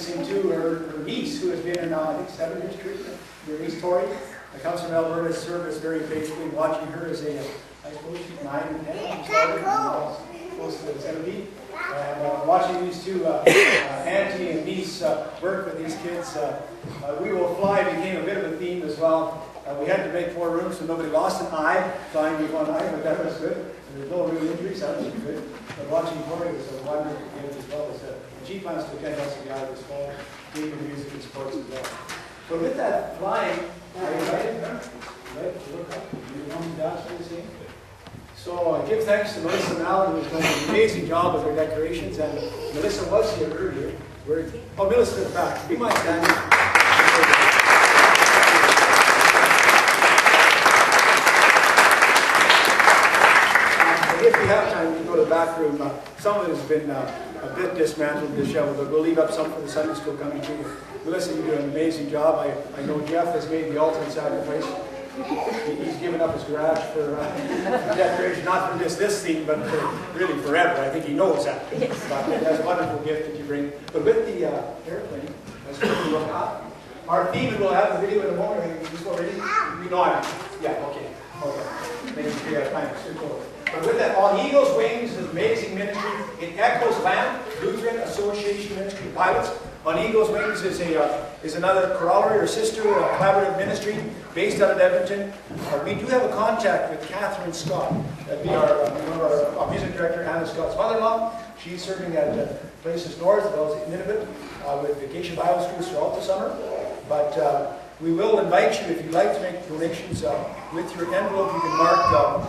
witnessing to her niece, who has been here now, I think, 7 years treatment. Your niece Tori, I comes from Alberta, has served us very faithfully. Watching her as a, I suppose she's 9 and 10, she started, close to 70. And watching these two, auntie and niece, work with these kids, We Will Fly became a bit of a theme as well. We had to make more room so nobody lost an eye, flying with one eye, but that was good. There were no real injuries, that was good. But watching Tori was a wonderful gift as well. She plans to attend us in the Irish Fall, taking music and sports as well. So with that flying, are you ready? Right, look up. You want me to ask for the same? So give thanks to Melissa and Alan, who's done an amazing job with their decorations. And Melissa was here earlier. Oh, Melissa's back. Be my stand. If we have time, we can go to the back room. Some of it has been a bit dismantled and disheveled, but we'll leave up some for the Sunday school coming to you. Melissa, you do an amazing job. I know Jeff has made the ultimate sacrifice. He's given up his garage for decoration, not for just this theme, but for really forever. I think he knows that. Yes. But that's a wonderful gift that you bring. But with the airplane, let's look up. Our theme, we'll have the video in the morning. Is this already? We know it. Yeah, okay. Maybe we have time to switch over. But with that, On Eagle's Wings is an amazing ministry. It echoes LAM, Lutheran Association Ministry Pilots. On Eagle's Wings is another corollary or sister collaborative ministry based out of Edmonton. We do have a contact with Catherine Scott. That'd be our music director, Anna Scott's mother-in-law. She's serving at places north, as well as Nunavut, with Vacation Bible Schools throughout the summer. But we will invite you, if you'd like to make donations, with your envelope you can mark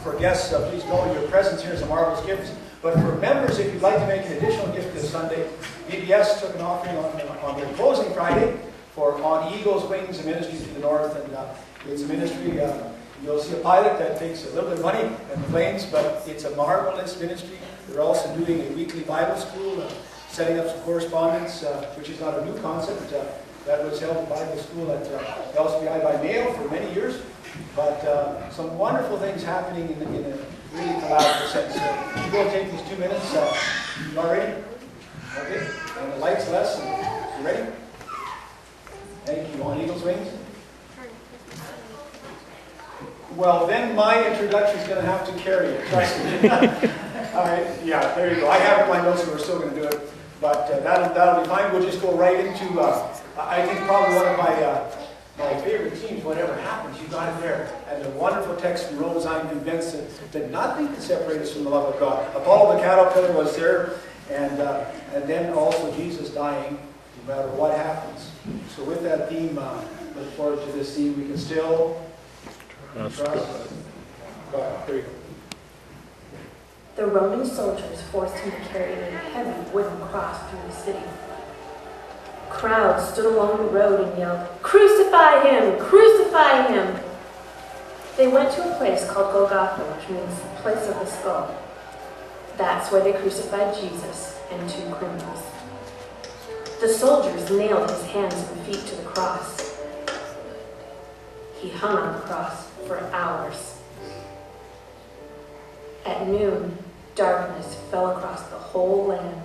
for guests, please know your presence here is a marvelous gift. But for members, if you'd like to make an additional gift this Sunday, VBS took an offering on their closing Friday for On Eagle's Wings, a ministry to the north. And it's a ministry, you'll see a pilot that takes a little bit of money and planes, but it's a marvelous ministry. They're also doing a weekly Bible school, setting up some correspondence, which is not a new concept. That was held at Bible school at LSBI by mail for many years. But some wonderful things happening in a really collaborative sense. You will take these 2 minutes. You all ready? Okay. And the lights less. You ready? Thank you. On Eagle's Wings? Well, then my introduction is going to have to carry it. Trust me. All right. Yeah, there you go. I have it in my notes, and we're still going to do it. But that'll be fine. We'll just go right into, I think, probably one of my favorite teams, whatever happens, you got it there. And the wonderful text from Romans, I'm convinced that nothing can separate us from the love of God. Apollo the caterpillar was there, and then also Jesus dying, no matter what happens. So with that theme, look forward to this theme. We can still trust God. There you go. The Roman soldiers forced him to carry a heavy wooden cross through the city. Crowds stood along the road and yelled, "Crucify him! Crucify him!" They went to a place called Golgotha, which means place of the skull. That's where they crucified Jesus and 2 criminals. The soldiers nailed his hands and feet to the cross. He hung on the cross for hours. At noon, darkness fell across the whole land.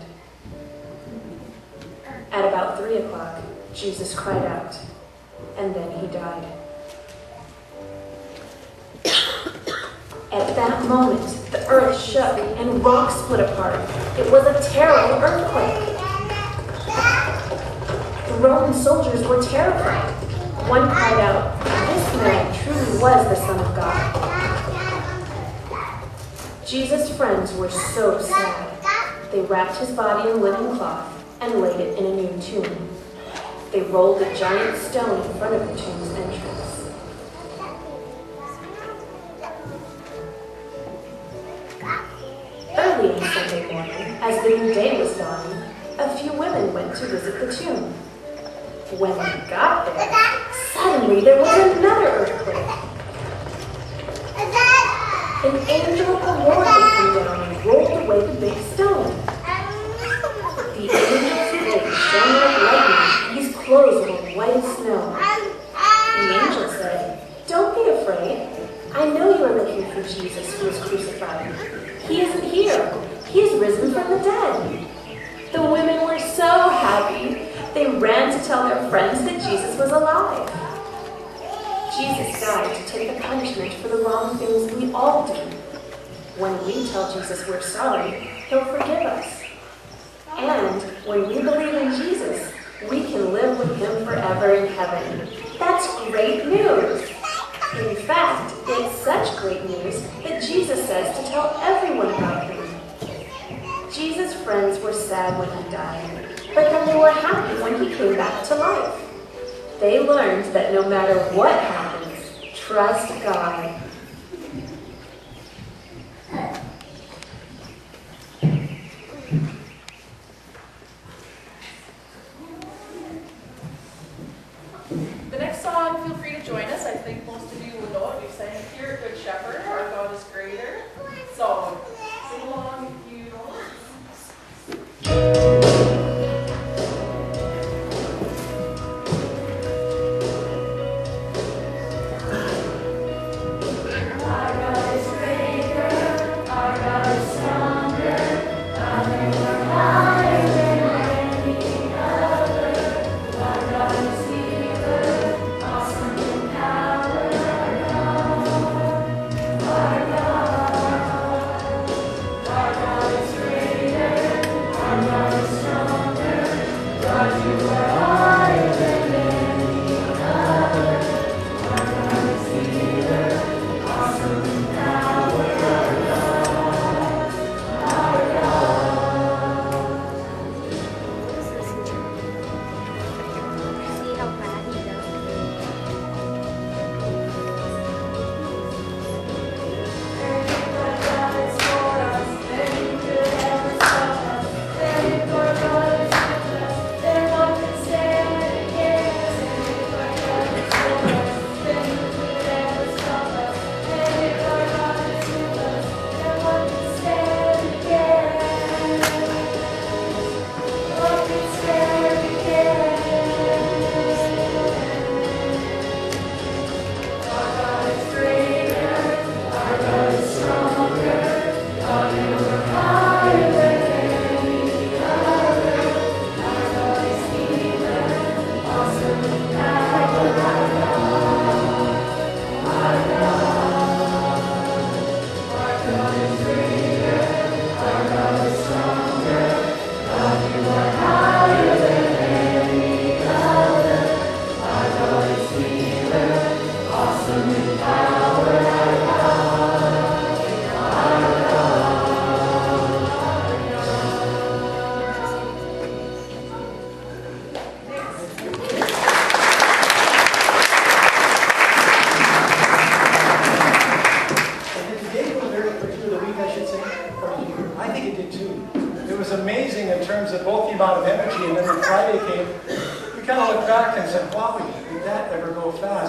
At about 3 o'clock, Jesus cried out, and then he died. At that moment, the earth shook and rocks split apart. It was a terrible earthquake. The Roman soldiers were terrified. One cried out, "This man truly was the Son of God." Jesus' friends were so sad. They wrapped his body in linen cloth and laid it in a new tomb. They rolled a giant stone in front of the tomb's entrance. Early on Sunday morning, as the new day was dawning, a few women went to visit the tomb. When they got there, suddenly there was another earthquake. An angel of the Lord had come down and rolled away the big stone. The angel's face shone like lightning. His clothes were white as snow. The angel said, "Don't be afraid. I know you are looking for Jesus who was crucified. He isn't here. He is risen from the dead." The women were so happy. They ran to tell their friends that Jesus was alive. Jesus died to take the punishment for the wrong things we all do. When we tell Jesus we're sorry, he'll forgive us. And when we believe in Jesus, we can live with him forever in heaven. That's great news. In fact, it's such great news that Jesus says to tell everyone about him. Jesus' friends were sad when he died, but then they were happy when he came back to life. They learned that no matter what happens, trust God. The next song, feel free to join us. I think most of you will know it. We sang it here at Good Shepherd, Our God is Greater. So, sing along if you know it.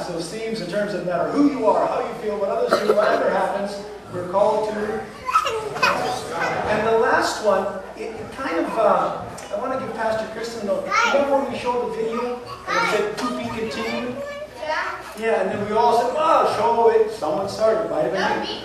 Those themes in terms of no matter who you are, how you feel, what others do, whatever happens, we're called to. And the last one, it kind of, I want to give Pastor Kristen a note. Remember when we showed the video and it said to be continued? Yeah, and then we all said, wow, show it. Someone started, might have been me.